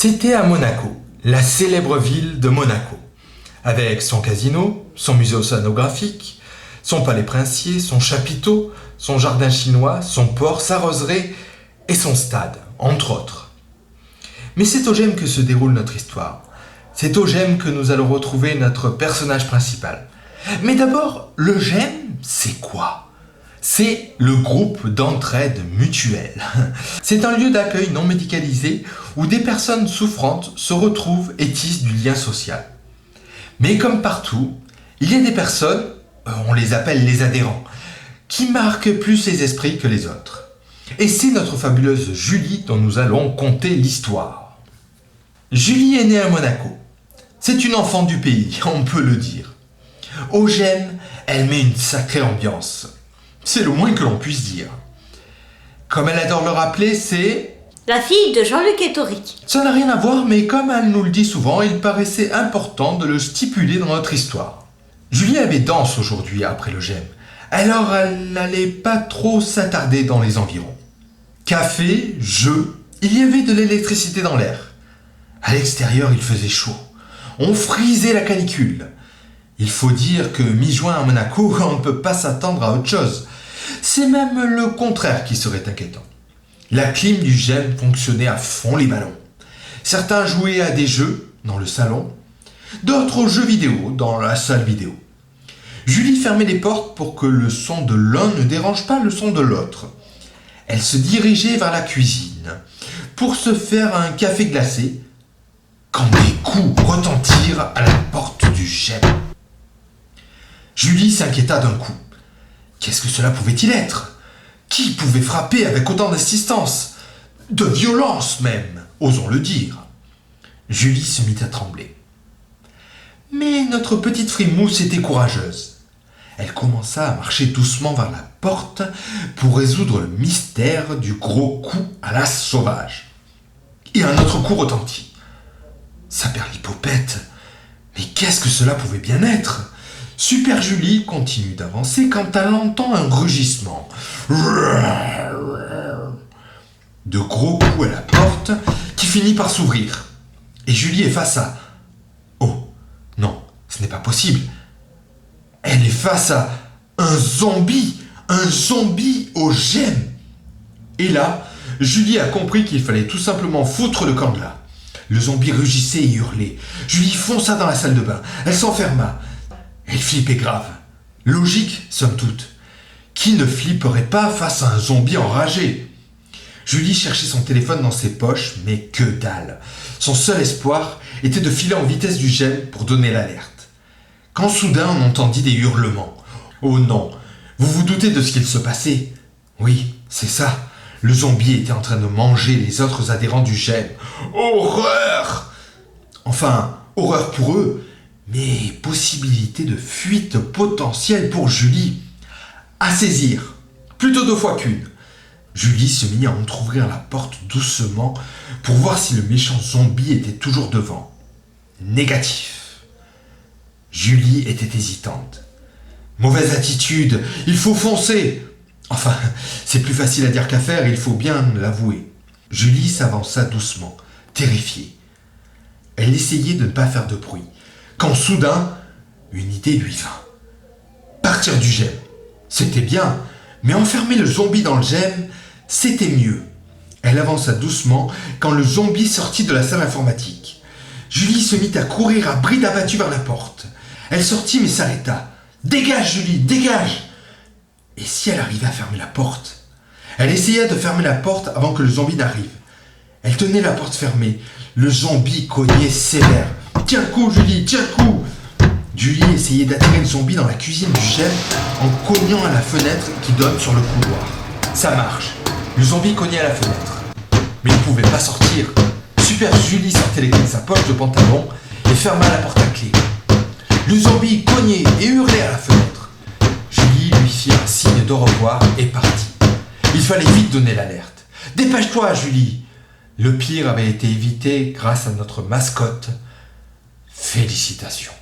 C'était à Monaco, la célèbre ville de Monaco, avec son casino, son musée océanographique, son palais princier, son chapiteau, son jardin chinois, son port, sa roseraie et son stade, entre autres. Mais c'est au GEM que se déroule notre histoire. C'est au GEM que nous allons retrouver notre personnage principal. Mais d'abord, le GEM, c'est quoi ? C'est le groupe d'entraide mutuelle. C'est un lieu d'accueil non médicalisé où des personnes souffrantes se retrouvent et tissent du lien social. Mais comme partout, il y a des personnes, on les appelle les adhérents, qui marquent plus les esprits que les autres. Et c'est notre fabuleuse Julie dont nous allons conter l'histoire. Julie est née à Monaco. C'est une enfant du pays, on peut le dire. Au GEM, elle met une sacrée ambiance. C'est le moins que l'on puisse dire. Comme elle adore le rappeler, c'est... la fille de Jean-Luc Ettoric. Ça n'a rien à voir, mais comme elle nous le dit souvent, il paraissait important de le stipuler dans notre histoire. Julie avait danse aujourd'hui après le GEM, alors elle n'allait pas trop s'attarder dans les environs. Café, jeux, il y avait de l'électricité dans l'air. À l'extérieur, il faisait chaud. On frisait la canicule. Il faut dire que mi-juin à Monaco, on ne peut pas s'attendre à autre chose. C'est même le contraire qui serait inquiétant. La clim du GEM fonctionnait à fond les ballons. Certains jouaient à des jeux dans le salon, d'autres aux jeux vidéo dans la salle vidéo. Julie fermait les portes pour que le son de l'un ne dérange pas le son de l'autre. Elle se dirigeait vers la cuisine pour se faire un café glacé quand des coups retentirent à la porte du GEM. Julie s'inquiéta d'un coup. Qu'est-ce que cela pouvait-il être ? Qui pouvait frapper avec autant d'insistance ? De violence même, osons le dire. Julie se mit à trembler. Mais notre petite frimousse était courageuse. Elle commença à marcher doucement vers la porte pour résoudre le mystère du gros coup à la sauvage. Et un autre coup retentit. Saperlipopette, mais qu'est-ce que cela pouvait bien être ? Super Julie continue d'avancer quand elle entend un rugissement. De gros coups à la porte qui finit par s'ouvrir. Et Julie est face à... Oh, non, ce n'est pas possible. Elle est face à un zombie au GEM. Et là, Julie a compris qu'il fallait tout simplement foutre le camp de là. Le zombie rugissait et hurlait. Julie fonça dans la salle de bain. Elle s'enferma. Elle flippait grave. Logique, somme toute. Qui ne flipperait pas face à un zombie enragé ? Julie cherchait son téléphone dans ses poches, mais que dalle. Son seul espoir était de filer en vitesse du GEM pour donner l'alerte. Quand soudain on entendit des hurlements. Oh non, vous vous doutez de ce qu'il se passait ? Oui, c'est ça. Le zombie était en train de manger les autres adhérents du GEM. Horreur ! Enfin, horreur pour eux, mais possibilité de fuite potentielle pour Julie. À saisir, plutôt 2 fois qu'une. Julie se mit à entrouvrir la porte doucement pour voir si le méchant zombie était toujours devant. Négatif. Julie était hésitante. Mauvaise attitude, il faut foncer. Enfin, c'est plus facile à dire qu'à faire, il faut bien l'avouer. Julie s'avança doucement, terrifiée. Elle essayait de ne pas faire de bruit, quand soudain, une idée lui vint. Partir du GEM, c'était bien, mais enfermer le zombie dans le GEM, c'était mieux. Elle avança doucement quand le zombie sortit de la salle informatique. Julie se mit à courir à bride abattue vers la porte. Elle sortit mais s'arrêta. « Dégage, Julie, dégage !» Et si elle arrivait à fermer la porte ? Elle essaya de fermer la porte avant que le zombie n'arrive. Elle tenait la porte fermée. Le zombie cognait sévère. « Tiens le coup, Julie, tiens le coup !» Julie essayait d'attirer le zombie dans la cuisine du GEM en cognant à la fenêtre qui donne sur le couloir. Ça marche. Le zombie cognait à la fenêtre. Mais il ne pouvait pas sortir. Super Julie sortait les clés de sa poche de pantalon et ferma la porte à clé. Le zombie cognait et hurlait à la fenêtre. Julie lui fit un signe de revoir et partit. Il fallait vite donner l'alerte. « Dépêche-toi, Julie !» Le pire avait été évité grâce à notre mascotte. Félicitations.